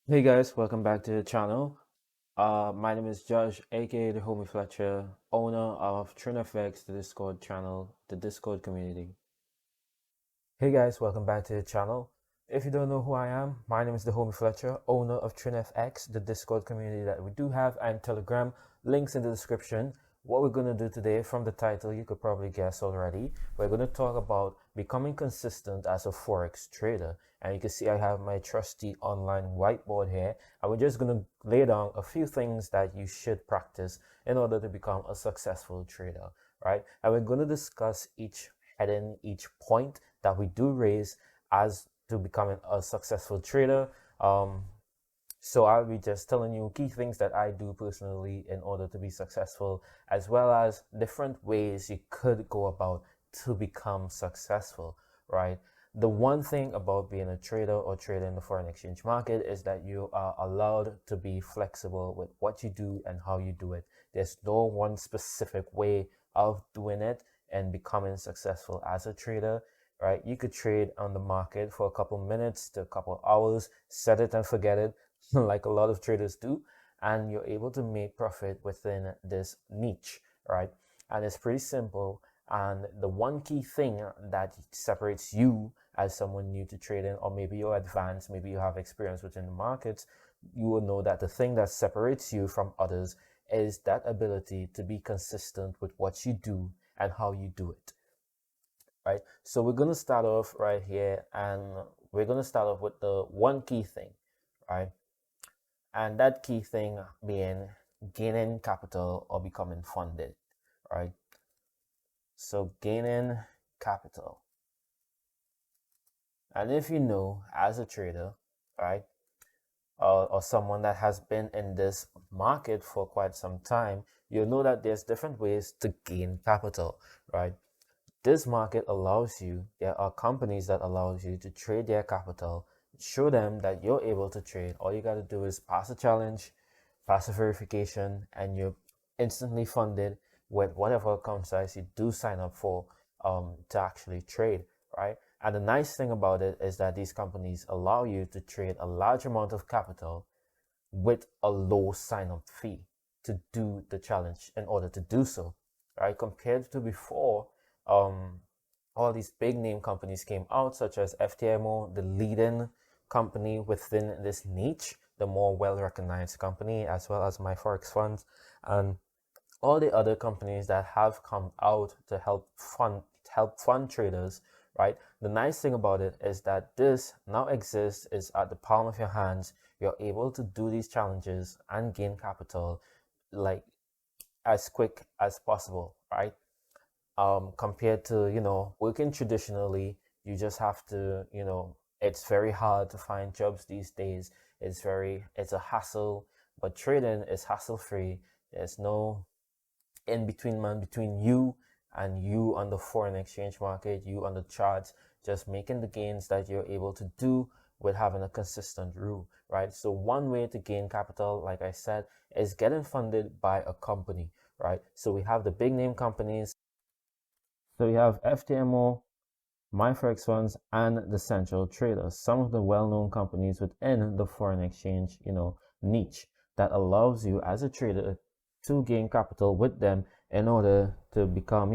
Hey guys, welcome back to the channel. My name is Josh, aka the Homie Fletcher, owner of TrinFX, the Discord channel, the Discord community. Hey guys, welcome back to the channel. If you don't know who I am, my name is the Homie Fletcher, owner of TrinFX, the Discord community that we do have, and Telegram. Links in the description. What we're going to do today, from the title, you could probably guess already. We're going to talk about becoming consistent as a Forex trader. And you can see I have my trusty online whiteboard here. And we're just going to lay down a few things that you should practice in order to become a successful trader, right? And we're going to discuss each heading, each point that we do raise as to becoming a successful trader. So I'll be just telling you key things that I do personally in order to be successful, as well as different ways you could go about to become successful, right? The one thing about being a trader or trader in the foreign exchange market is that you are allowed to be flexible with what you do and how you do it. There's no one specific way of doing it and becoming successful as a trader, right? You could trade on the market for a couple minutes to a couple hours, set it and forget it, like a lot of traders do, and you're able to make profit within this niche, right? And it's pretty simple. And the one key thing that separates you as someone new to trading, or maybe you're advanced, maybe you have experience within the markets, you will know that the thing that separates you from others is that ability to be consistent with what you do and how you do it, right? So we're going to start off right here, and we're going to start off with the one key thing, right? And that key thing being gaining capital or becoming funded, right? So gaining capital. And if you know, as a trader, right, or someone that has been in this market for quite some time, you know that there's different ways to gain capital, right? This market allows you, there are companies that allows you to trade their capital, show them that you're able to trade. All you got to do is pass a challenge, pass a verification, and you're instantly funded with whatever account size you do sign up for to actually trade, right? And the nice thing about it is that these companies allow you to trade a large amount of capital with a low sign up fee to do the challenge in order to do so, right? Compared to before, all these big name companies came out, such as FTMO, the leading company within this niche, the more well recognized company, as well as my Forex funds, and all the other companies that have come out to help fund traders, right? The nice thing about it is that this now exists, is at the palm of your hands. You're able to do these challenges and gain capital like as quick as possible, right? Compared to, working traditionally, you just have to, it's very hard to find jobs these days. It's a hassle, but trading is hassle free. There's no in between man between you and you on the foreign exchange market, you on the charts, just making the gains that you're able to do with having a consistent rule, right? So one way to gain capital, like I said, is getting funded by a company, right? So we have the big name companies. So we have FTMO, MyForex Funds, and the Central Traders, some of the well-known companies within the foreign exchange, niche that allows you as a trader to gain capital with them in order to become,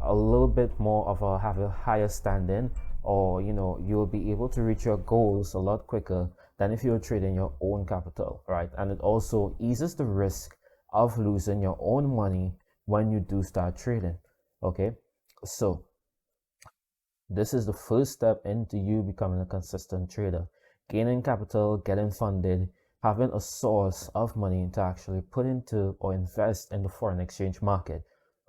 a little bit more of have a higher standing, or, you'll be able to reach your goals a lot quicker than if you're trading your own capital, right? And it also eases the risk of losing your own money when you do start trading, okay? So this is the first step into you becoming a consistent trader. Gaining capital, getting funded, having a source of money to actually put into or invest in the foreign exchange market,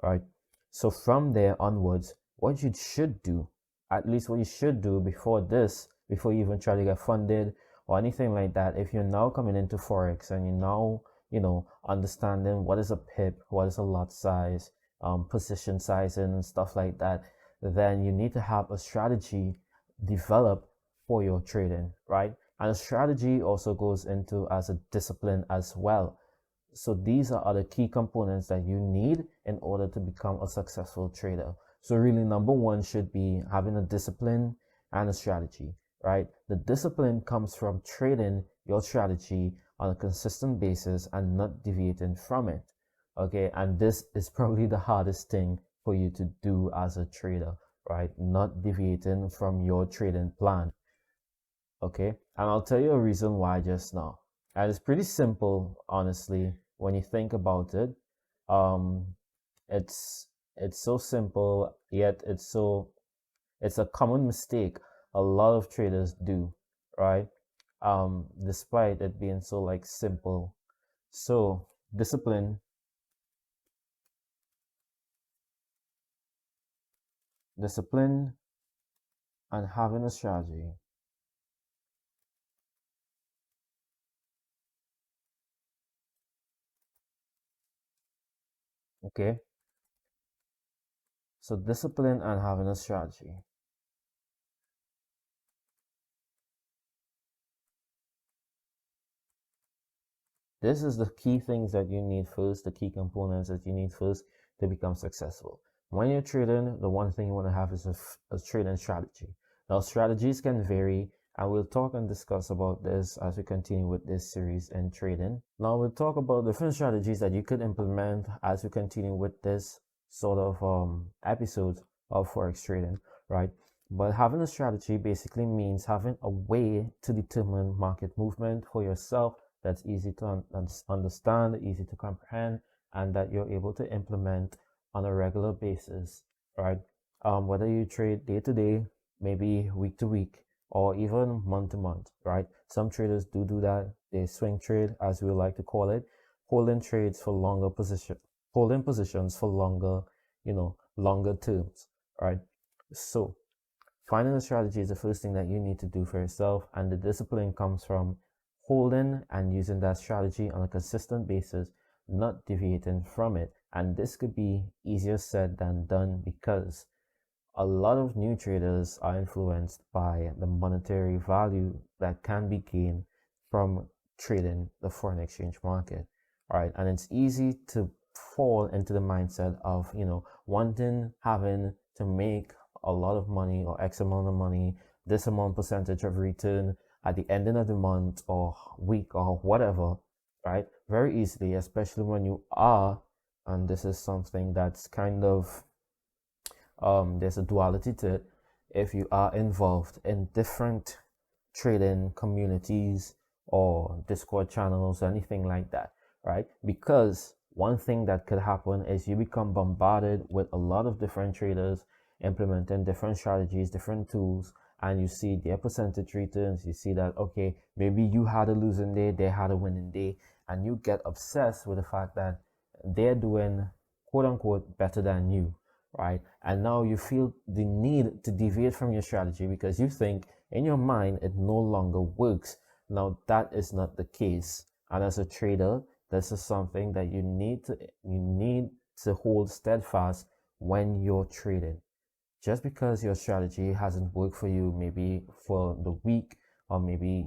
right? So from there onwards, what you should do, at least what you should do before this, before you even try to get funded or anything like that, if you're now coming into Forex and you're now, understanding what is a pip, what is a lot size, position sizing and stuff like that, then you need to have a strategy developed for your trading, right? And a strategy also goes into as a discipline as well. So these are other key components that you need in order to become a successful trader. So really number one should be having a discipline and a strategy, right? The discipline comes from trading your strategy on a consistent basis and not deviating from it. Okay, and this is probably the hardest thing for you to do as a trader, right? Not deviating from your trading plan. Okay, and I'll tell you a reason why just now. And it's pretty simple, honestly, when you think about it. Um, it's it's so simple, yet it's a common mistake a lot of traders do, right? Despite it being so like simple. So discipline, discipline, and having a strategy. Okay, so discipline and having a strategy. This is the key things that you need first, the key components that you need first to become successful. When you're trading, the one thing you want to have is a trading strategy. Now, strategies can vary, and we'll talk and discuss about this as we continue with this series in trading. Now, we'll talk about different strategies that you could implement as we continue with this sort of episode of Forex trading, right? But having a strategy basically means having a way to determine market movement for yourself that's easy to understand, easy to comprehend, and that you're able to implement on a regular basis, right? Whether you trade day to day, maybe week to week, or even month to month, right? Some traders do that. They swing trade, as we like to call it, holding trades for longer position, holding positions for longer, longer terms, right? So finding a strategy is the first thing that you need to do for yourself, and the discipline comes from holding and using that strategy on a consistent basis, not deviating from it. And this could be easier said than done because a lot of new traders are influenced by the monetary value that can be gained from trading the foreign exchange market. All right. And it's easy to fall into the mindset of, wanting, having to make a lot of money or X amount of money, this amount percentage of return at the ending of the month or week or whatever, right? Very easily, especially when you are, and this is something that's kind of there's a duality to it. If you are involved in different trading communities or Discord channels or anything like that, right? Because one thing that could happen is you become bombarded with a lot of different traders implementing different strategies, different tools, and you see their percentage returns. You see that, okay, maybe you had a losing day, they had a winning day, and you get obsessed with the fact that they're doing quote unquote better than you, right? And now you feel the need to deviate from your strategy because you think in your mind it no longer works. Now that is not the case. And as a trader, this is something that you need to hold steadfast when you're trading. Just because your strategy hasn't worked for you, maybe for the week, or maybe,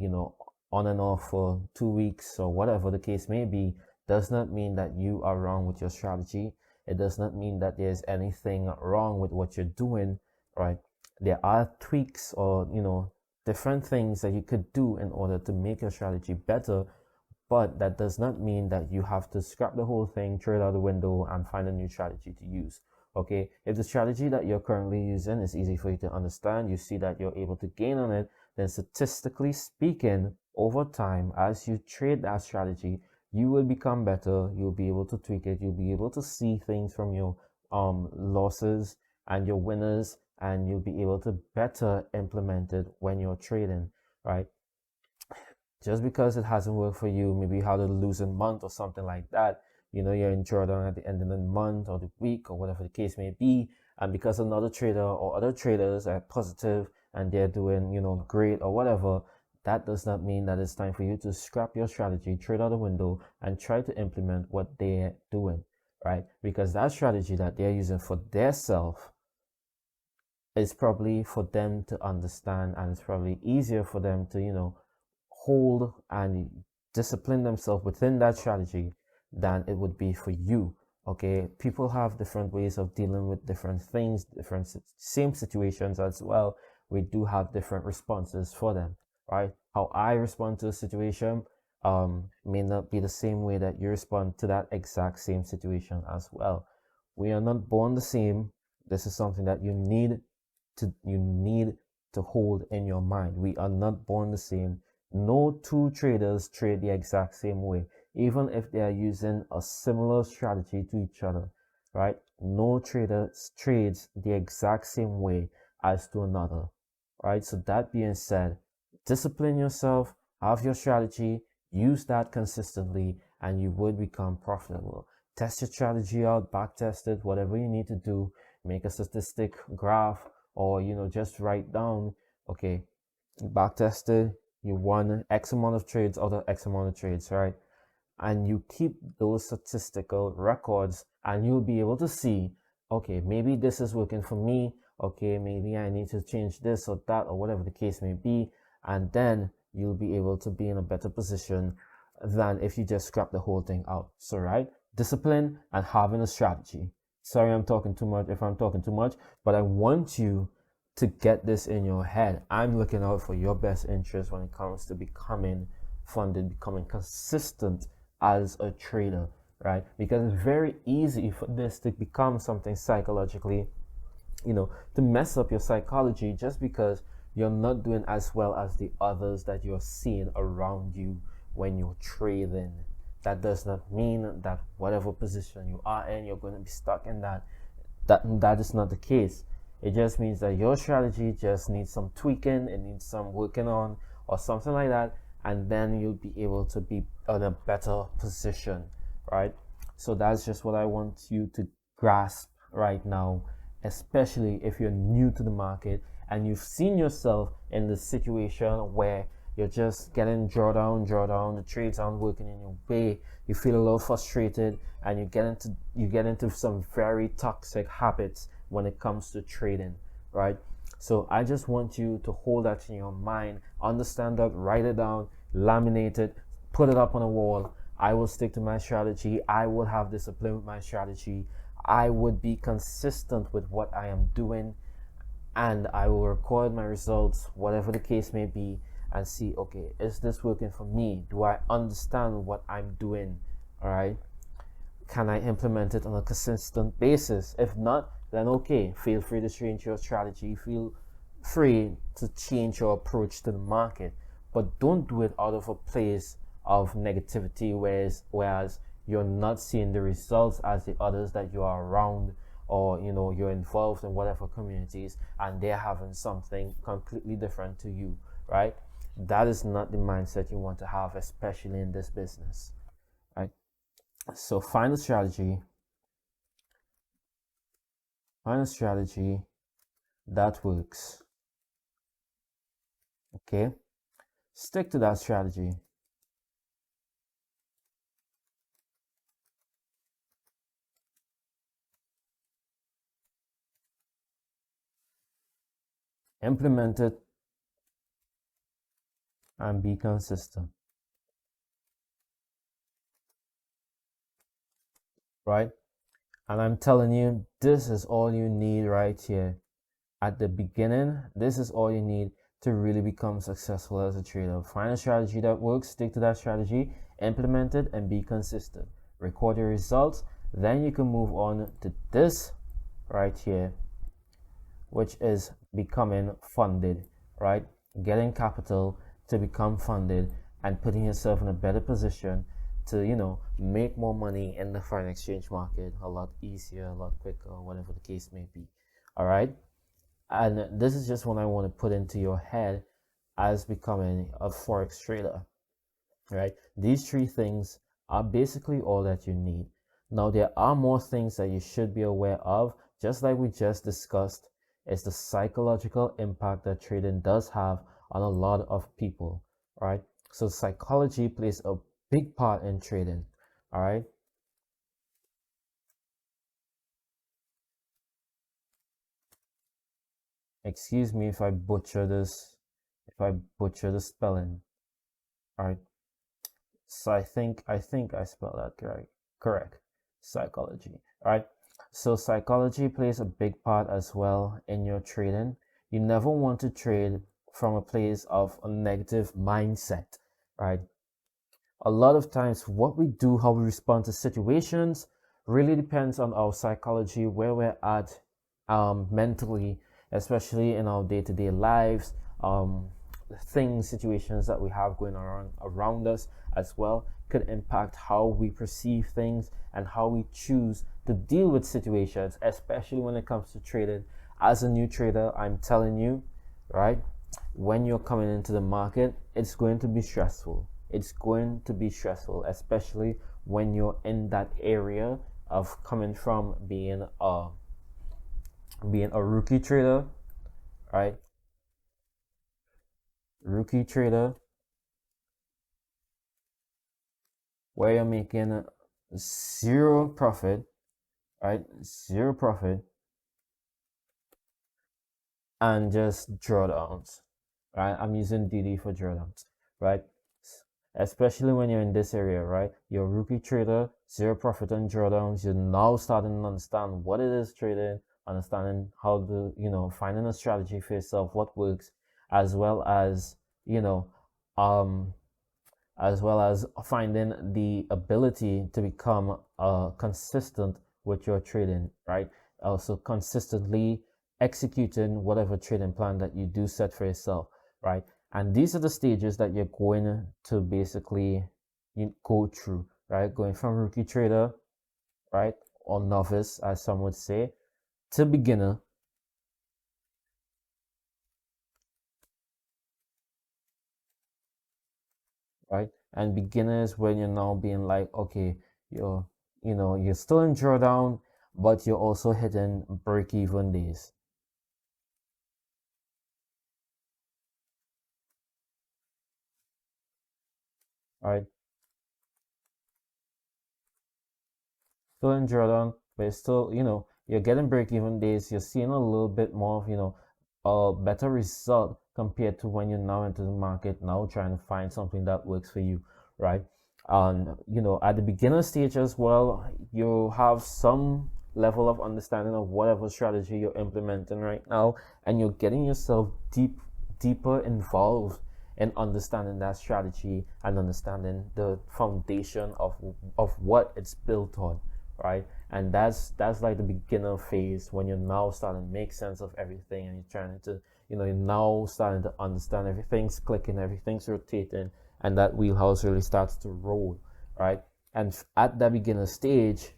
on and off for 2 weeks, or whatever the case may be, does not mean that you are wrong with your strategy. It does not mean that there's anything wrong with what you're doing, right? There are tweaks or, different things that you could do in order to make your strategy better, but that does not mean that you have to scrap the whole thing, throw it out the window, and find a new strategy to use. Okay, if the strategy that you're currently using is easy for you to understand, you see that you're able to gain on it, then statistically speaking, over time, as you trade that strategy, you will become better. You'll be able to tweak it. You'll be able to see things from your losses and your winners, and you'll be able to better implement it when you're trading, right? Just because it hasn't worked for you, maybe you had a losing month or something like that, you're in drawdown at the end of the month or the week or whatever the case may be, and because another trader or other traders are positive and they're doing, great or whatever, that does not mean that it's time for you to scrap your strategy, trade out the window, and try to implement what they're doing, right? Because that strategy that they're using for their self is probably for them to understand, and it's probably easier for them to, hold and discipline themselves within that strategy than it would be for you. Okay, people have different ways of dealing with different things, different same situations as well, we do have different responses for them, right? How I respond to a situation may not be the same way that you respond to that exact same situation as well. We are not born the same. This is something that you need to hold in your mind. We are not born the same. No two traders trade the exact same way, even if they are using a similar strategy to each other, right? No trader trades the exact same way as to another, right? So that being said, discipline yourself, have your strategy, use that consistently, and you would become profitable. Test your strategy out, back test it, whatever you need to do, make a statistic graph, or just write down, okay, back tested, you won X amount of trades out of X amount of trades, right? And you keep those statistical records, and you'll be able to see, okay, maybe this is working for me, okay, maybe I need to change this or that or whatever the case may be, and then you'll be able to be in a better position than if you just scrap the whole thing out. So, right, discipline and having a strategy. Sorry, I'm talking too much if I'm talking too much, but I want you to get this in your head. I'm looking out for your best interest when it comes to becoming funded, becoming consistent as a trader, right? Because it's very easy for this to become something psychologically, to mess up your psychology just because you're not doing as well as the others that you're seeing around you when you're trading. That does not mean that whatever position you are in, you're going to be stuck in that. That is not the case. It just means that your strategy just needs some tweaking, it needs some working on, or something like that, and then you'll be able to be in a better position, right? So that's just what I want you to grasp right now, especially if you're new to the market and you've seen yourself in the situation where you're just getting draw down, the trades aren't working in your way, you feel a little frustrated, and you get into some very toxic habits when it comes to trading, right? So I just want you to hold that in your mind, understand that, write it down, laminate it, put it up on a wall. I will stick to my strategy. I will have discipline with my strategy. I would be consistent with what I am doing, and I will record my results, whatever the case may be, and see, okay, is this working for me? Do I understand what I'm doing? All right. Can I implement it on a consistent basis? If not, then okay, feel free to change your strategy. Feel free to change your approach to the market, but don't do it out of a place of negativity, whereas you're not seeing the results as the others that you are around, or you're involved in whatever communities and they're having something completely different to you, right? That is not the mindset you want to have, especially in this business, right? So find a strategy that works. Okay, stick to that strategy. Implement it and be consistent, right? And I'm telling you, this is all you need right here. At the beginning, this is all you need to really become successful as a trader. Find a strategy that works, stick to that strategy, implement it, and be consistent. Record your results, then you can move on to this right here, which is becoming funded, right? Getting capital to become funded and putting yourself in a better position to, make more money in the foreign exchange market a lot easier, a lot quicker, whatever the case may be. All right. And this is just what I want to put into your head as becoming a forex trader, right? These three things are basically all that you need. Now, there are more things that you should be aware of, just like we just discussed, is the psychological impact that trading does have on a lot of people, right? So psychology plays a big part in trading, all right? Excuse me if I butcher the spelling, all right? So I think I spelled that correct. Correct. Psychology. All right. So psychology plays a big part as well in your trading. You never want to trade from a place of a negative mindset, right? A lot of times what we do, how we respond to situations really depends on our psychology, where we're at mentally, especially in our day-to-day lives, um, things, situations that we have going on around us as well could impact how we perceive things and how we choose to deal with situations, especially when it comes to trading. As a new trader, I'm telling you, right? When you're coming into the market, it's going to be stressful. It's going to be stressful, especially when you're in that area of coming from being a rookie trader, right? Rookie trader, where you're making zero profit, right? Zero profit, and just drawdowns, right? I'm using DD for drawdowns, right? Especially when you're in this area, right? You're a rookie trader, zero profit on drawdowns. You're now starting to understand what it is trading, understanding how to, finding a strategy for yourself, what works, as well as, you know, um, as well as finding the ability to become consistent with your trading, right? Also consistently executing whatever trading plan that you do set for yourself, right? And these are the stages that you're going to basically go through, right? Going from rookie trader, right, or novice, as some would say, to beginner, right? And beginners when you're now being like, okay, you're you're still in drawdown, but you're also hitting break even days, right? Still in drawdown, but it's still, you're getting break even days. You're seeing a little bit more of, a better result compared to when you're now into the market, now trying to find something that works for you, right? And, at the beginner stage as well, you have some level of understanding of whatever strategy you're implementing right now, and you're getting yourself deeper involved in understanding that strategy and understanding the foundation of what it's built on, right? And that's like the beginner phase when you're now starting to make sense of everything and you're trying to, you're now starting to understand everything's clicking, everything's rotating, and that wheelhouse really starts to roll, right? And at that beginner stage,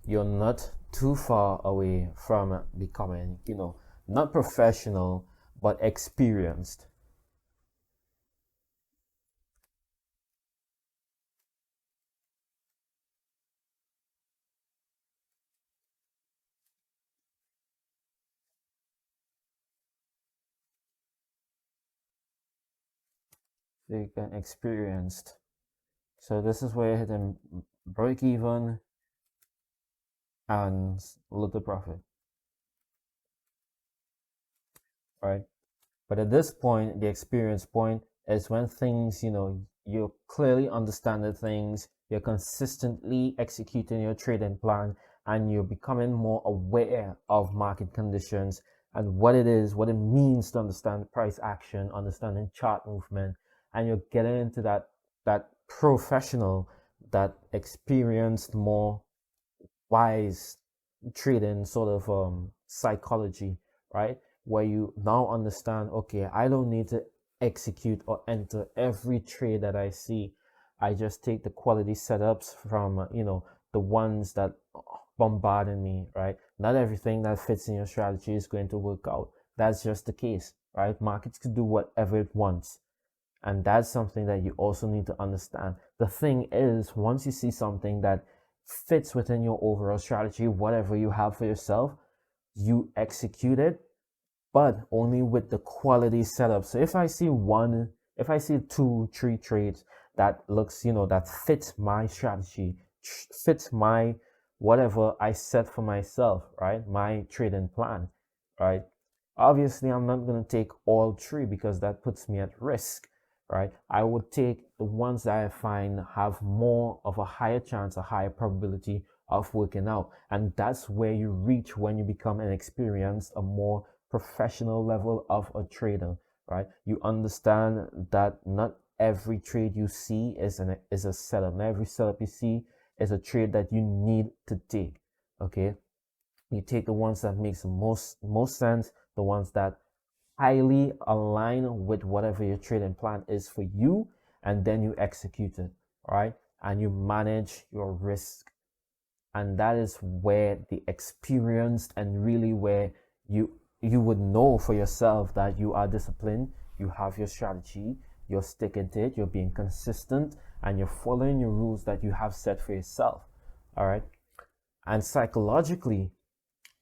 you're not too far away from becoming, not professional, but experienced. So you can experienced. So this is where you're hitting break even and little profit, right? But at this point, the experience point is when things, you're clearly understanding things, you're consistently executing your trading plan, and you're becoming more aware of market conditions and what it is, what it means to understand price action, understanding chart movement, and you're getting into that professional, that experienced, more wise trading sort of psychology, right? Where you now understand, okay, I don't need to execute or enter every trade that I see. I just take the quality setups from, the ones that bombarding me, right? Not everything that fits in your strategy is going to work out. That's just the case, right? Markets can do whatever it wants. And that's something that you also need to understand. The thing is, once you see something that fits within your overall strategy, whatever you have for yourself, you execute it, but only with the quality setup. So if I see two, three trades that looks, that fits my strategy, fits my whatever I set for myself, right? My trading plan, right? Obviously, I'm not going to take all three because that puts me at risk, right? I would take the ones that I find have more of a higher chance, a higher probability of working out. And that's where you reach when you become an experienced, a more professional level of a trader, right? You understand that not every trade you see is a setup. Not every setup you see is a trade that you need to take. Okay, you take the ones that makes the most sense, the ones that highly align with whatever your trading plan is for you, and then you execute it, right? And you manage your risk, and that is where the experience and really where you would know for yourself that you are disciplined, you have your strategy, you're sticking to it, you're being consistent, and you're following your rules that you have set for yourself. All right. And psychologically,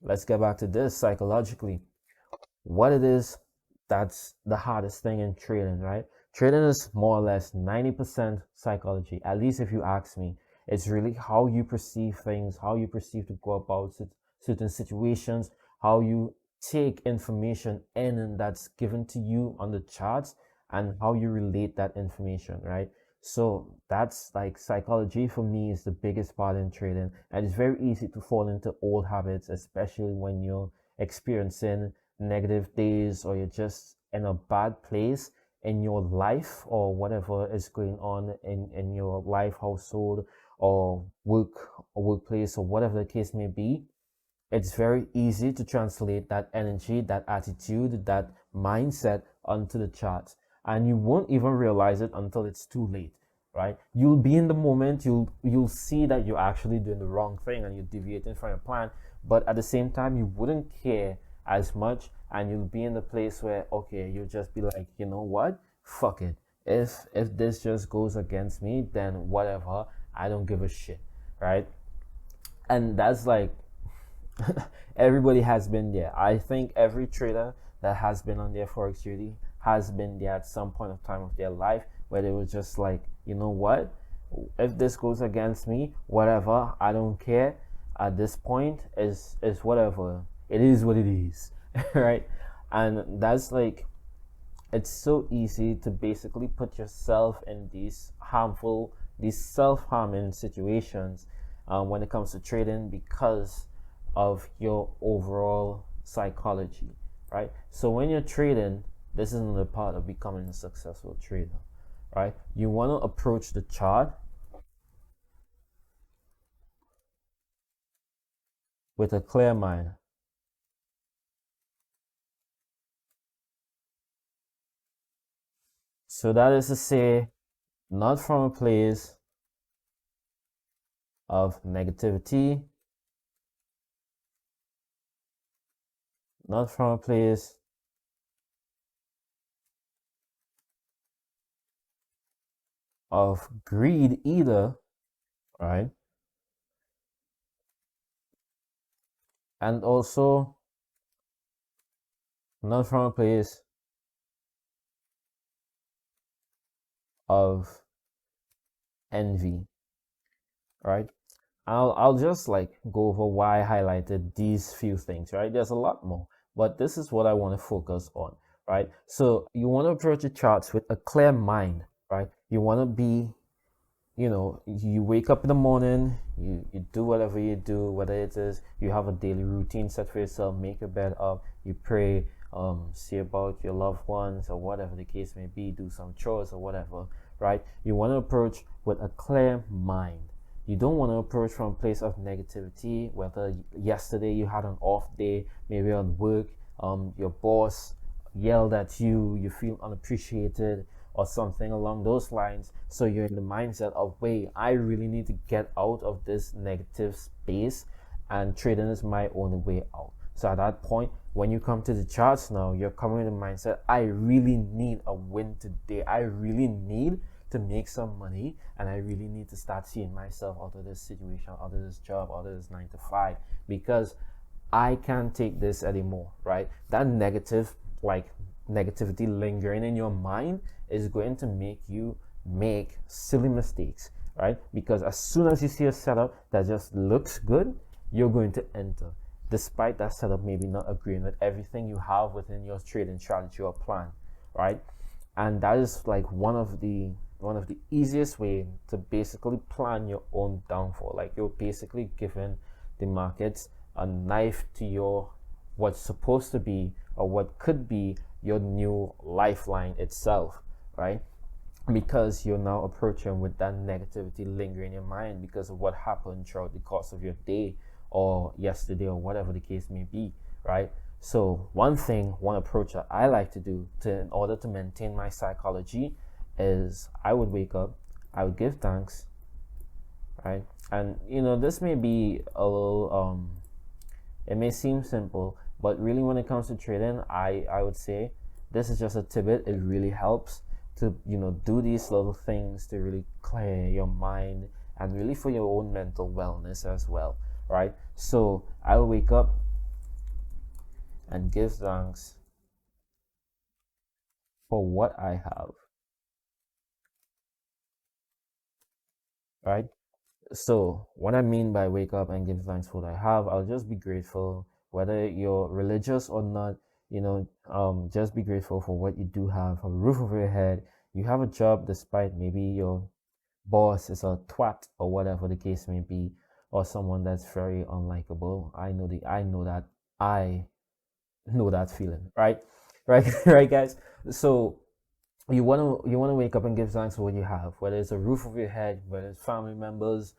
let's get back to this. Psychologically, what it is, that's the hardest thing in trading, right? Trading is more or less 90% psychology, at least if you ask me. It's really how you perceive things, how you perceive to go about certain situations, how you take information in and that's given to you on the charts, and how you relate that information, right? So that's like psychology for me is the biggest part in trading, and it's very easy to fall into old habits, especially when you're experiencing negative days or you're just in a bad place in your life or whatever is going on in your life, household, or workplace, or whatever the case may be. It's very easy to translate that energy, that attitude, that mindset onto the charts. And you won't even realize it until it's too late, right? You'll be in the moment, you'll see that you're actually doing the wrong thing and you're deviating from your plan, but at the same time you wouldn't care as much, and you'll be in the place where, okay, you'll just be like, you know what? Fuck it. If this just goes against me, then whatever. I don't give a shit, right? And that's like everybody has been there. I think every trader that has been on their forex journey has been there at some point of time of their life where they were just like, you know what? If this goes against me, whatever, I don't care. At this point, is whatever. It is what it is, right? And that's like, it's so easy to basically put yourself in these self-harming situations when it comes to trading because of your overall psychology, right? So when you're trading, this is another part of becoming a successful trader, right? You want to approach the chart with a clear mind. So that is to say, not from a place of negativity, not from a place of greed either, right? And also not from a place of envy, right? I'll just like go over why I highlighted these few things, right? There's a lot more, but this is what I want to focus on, right? So you want to approach the charts with a clear mind, right? You want to be, you wake up in the morning, you do whatever you do, whether it is you have a daily routine set for yourself, make your bed up, you pray, see about your loved ones or whatever the case may be, do some chores or whatever, right? You want to approach with a clear mind. You don't want to approach from a place of negativity, whether yesterday you had an off day, maybe on work, your boss yelled at you, you feel unappreciated, or something along those lines. So you're in the mindset of, wait, I really need to get out of this negative space, and trading is my only way out. So at that point, when you come to the charts now, you're coming in the mindset, I really need a win today. I really need to make some money, and I really need to start seeing myself out of this situation, out of this job, out of this 9 to 5, because I can't take this anymore, right? That negativity lingering in your mind is going to make you make silly mistakes, right? Because as soon as you see a setup that just looks good, you're going to enter, despite that setup maybe not agreeing with everything you have within your trading strategy or plan, right? And that is like one of the easiest way to basically plan your own downfall. Like, you're basically giving the markets a knife to your what's supposed to be or what could be your new lifeline itself, right? Because you're now approaching with that negativity lingering in your mind because of what happened throughout the course of your day or yesterday or whatever the case may be, right? So one approach that I like to do in order to maintain my psychology is I would wake up, I would give thanks, right? And this may be a little it may seem simple, but really when it comes to trading, I would say this is just a tidbit. It really helps to do these little things to really clear your mind and really for your own mental wellness as well, right? So I'll wake up and give thanks for what I have, right? So, what I mean by wake up and give thanks for what I have, I'll just be grateful, whether you're religious or not, just be grateful for what you do have, a roof over your head. You have a job despite maybe your boss is a twat or whatever the case may be, or someone that's very unlikable. I know that feeling, right? Right, right, guys. So you want to wake up and give thanks for what you have, whether it's a roof over your head, whether it's family members,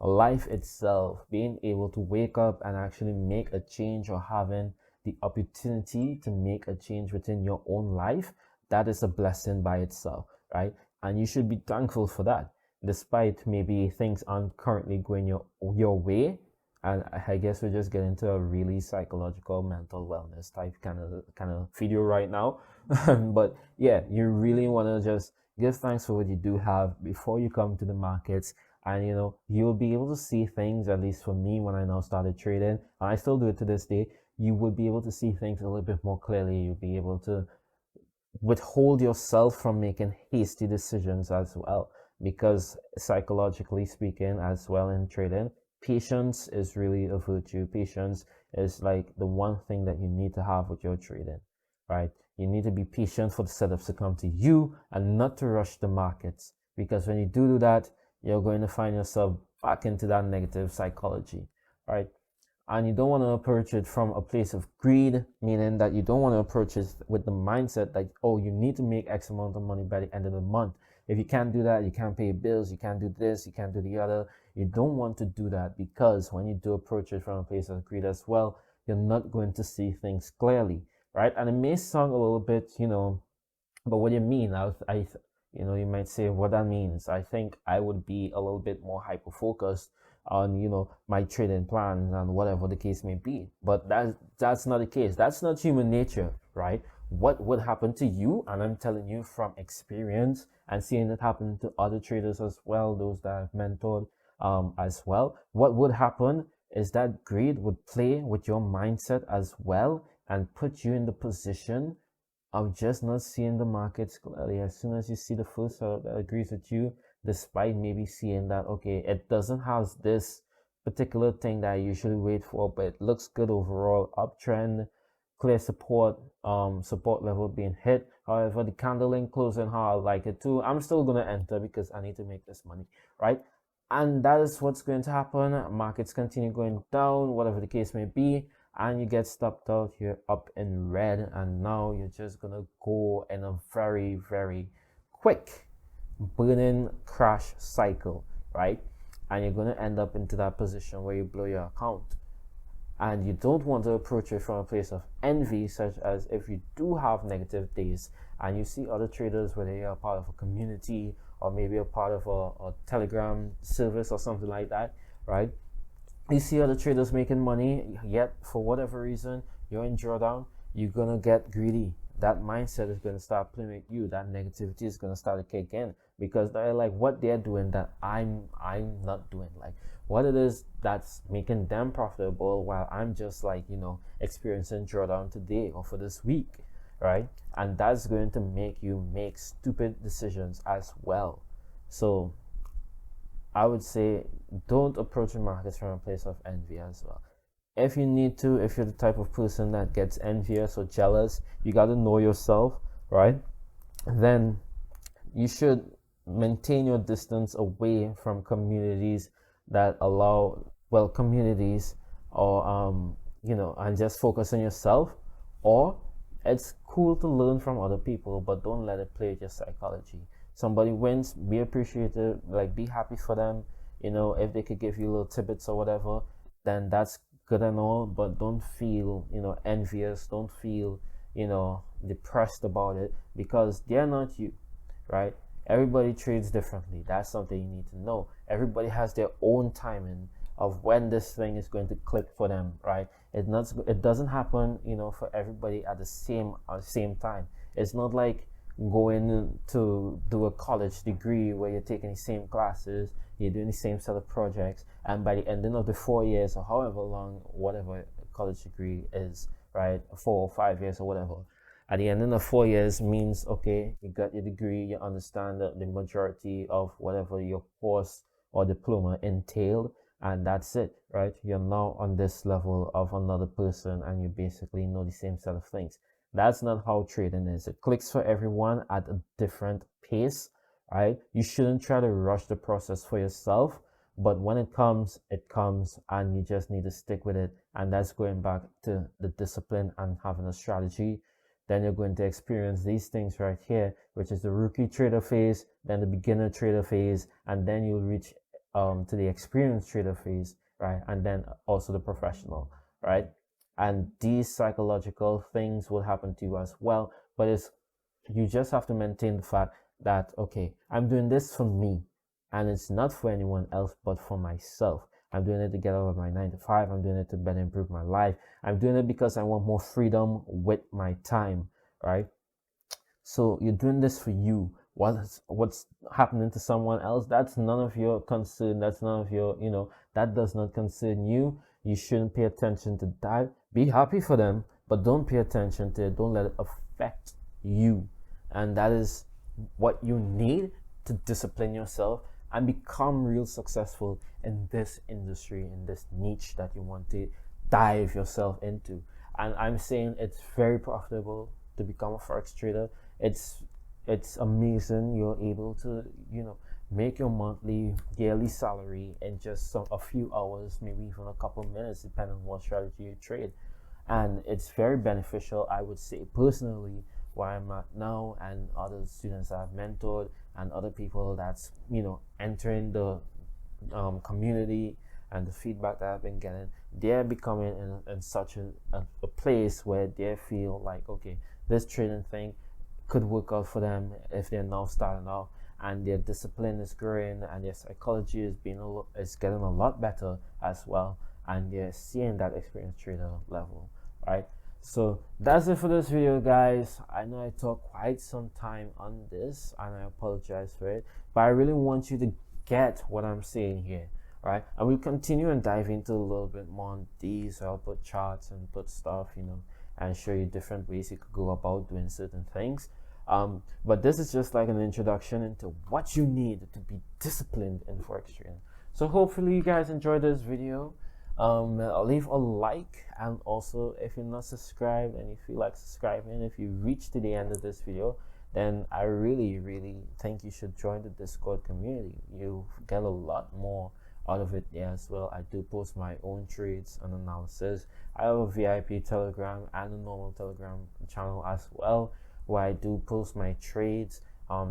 life itself, being able to wake up and actually make a change or having the opportunity to make a change within your own life, that is a blessing by itself, right? And you should be thankful for that, despite maybe things aren't currently going your way. And I guess we're just getting to a really psychological mental wellness type kind of video right now. But yeah, you really want to just give thanks for what you do have before you come to the markets. And you'll be able to see things, at least for me, when I now started trading, and I still do it to this day. You would be able to see things a little bit more clearly. You'll be able to withhold yourself from making hasty decisions as well, because psychologically speaking as well in trading, patience is really a virtue. Patience is like the one thing that you need to have with your trading, right? You need to be patient for the setups to come to you and not to rush the markets, because when you do that, you're going to find yourself back into that negative psychology, right? And you don't want to approach it from a place of greed, meaning that you don't want to approach it with the mindset that, oh, you need to make X amount of money by the end of the month. If you can't do that, you can't pay bills, you can't do this, you can't do the other. You don't want to do that, because when you do approach it from a place of greed as well, you're not going to see things clearly, right? And it may sound a little bit, but what do you mean? You might say what that means. I think I would be a little bit more hyper focused on my trading plans and whatever the case may be, but that's not the case. That's not human nature, right? What would happen to you, and I'm telling you from experience and seeing it happen to other traders as well, those that I've mentored as well, what would happen is that greed would play with your mindset as well and put you in the position of just not seeing the markets clearly. As soon as you see the first setup that agrees with you, despite maybe seeing that, okay, it doesn't have this particular thing that I usually wait for, but it looks good overall, uptrend, clear support level being hit. However, the candle ain't closing how I like it to. I'm still gonna enter because I need to make this money, right? And that is what's going to happen. Markets continue going down, whatever the case may be, and you get stopped out here up in red, and now you're just gonna go in a very, very quick burning crash cycle, right? And you're gonna end up into that position where you blow your account. And you don't want to approach it from a place of envy, such as if you do have negative days and you see other traders, whether you're a part of a community or maybe a part of a Telegram service or something like that, right? You see other traders making money, yet for whatever reason you're in drawdown, you're gonna get greedy. That mindset is gonna start playing with you. That negativity is gonna start to kick in, because they're like, what they're doing that I'm not doing, like what it is that's making them profitable while I'm just like experiencing drawdown today or for this week, right? And that's going to make you make stupid decisions as well. So I would say don't approach the markets from a place of envy as well. If you need to, if you're the type of person that gets envious or jealous, you got to know yourself, right? Then you should maintain your distance away from communities that allow, well, communities or and just focus on yourself, or it's cool to learn from other people, but don't let it play with your psychology. Somebody wins, be appreciative, like be happy for them. If they could give you little tidbits or whatever, then that's good and all, but don't feel, envious, don't feel, depressed about it, because they're not you, right? Everybody trades differently. That's something you need to know. Everybody has their own timing of when this thing is going to click for them, right? It doesn't happen, for everybody at the same time. It's not like going to do a college degree where you're taking the same classes, you're doing the same set of projects, and by the ending of the 4 years or however long, whatever college degree is, right, 4 or 5 years or whatever, at the end of the 4 years means, okay, you got your degree, you understand the majority of whatever your course or diploma entailed, and that's it, right? You're now on this level of another person, and you basically know the same set of things. That's not how trading is. It clicks for everyone at a different pace, right? You shouldn't try to rush the process for yourself, but when it comes, and you just need to stick with it. And that's going back to the discipline and having a strategy. Then you're going to experience these things right here, which is the rookie trader phase, then the beginner trader phase, and then you'll reach to the experienced trader phase, right? And then also the professional, right? And these psychological things will happen to you as well. But you just have to maintain the fact that, okay, I'm doing this for me, and it's not for anyone else but for myself. I'm doing it to get out of my 9 to 5. I'm doing it to better improve my life. I'm doing it because I want more freedom with my time, right? So you're doing this for you. What's happening to someone else? That's none of your concern. That's none of your, that does not concern you. You shouldn't pay attention to that. Be happy for them, but don't pay attention to it. Don't let it affect you. And that is what you need to discipline yourself and become real successful in this industry, in this niche that you want to dive yourself into. And I'm saying it's very profitable to become a forex trader. It's amazing. You're able to, make your monthly, yearly salary in just a few hours, maybe even a couple of minutes, depending on what strategy you trade. And it's very beneficial, I would say personally, where I'm at now, and other students I've mentored, and other people that's entering the community, and the feedback that I've been getting, they're becoming in such a place where they feel like, okay, this trading thing could work out for them if they're now starting out, and their discipline is growing, and their psychology is getting a lot better as well, and they're seeing that experienced trader level, right? So that's it for this video, guys. I know I talked quite some time on this, and I apologize for it, but I really want you to get what I'm saying here, right? And we'll continue and dive into a little bit more on these. So I'll put charts and put stuff, and show you different ways you could go about doing certain things. But this is just like an introduction into what you need to be disciplined in forex trading. So hopefully you guys enjoyed this video. Leave a like, and also if you're not subscribed and you feel like subscribing, if you reach to the end of this video, then I really think you should join the Discord community. You get a lot more out of it there as well. I do post my own trades and analysis. I have a VIP Telegram and a normal Telegram channel as well, where I do post my trades.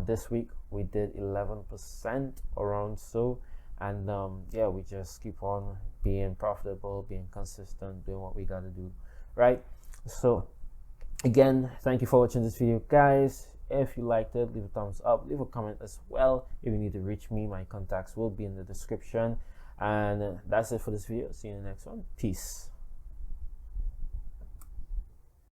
This week we did 11% around so, and yeah, we just keep on being profitable, being consistent, doing what we gotta do, right? So again, thank you for watching this video, guys. If you liked it, leave a thumbs up, leave a comment as well. If you need to reach me, my contacts will be in the description. And that's it for this video. See you in the next one. Peace.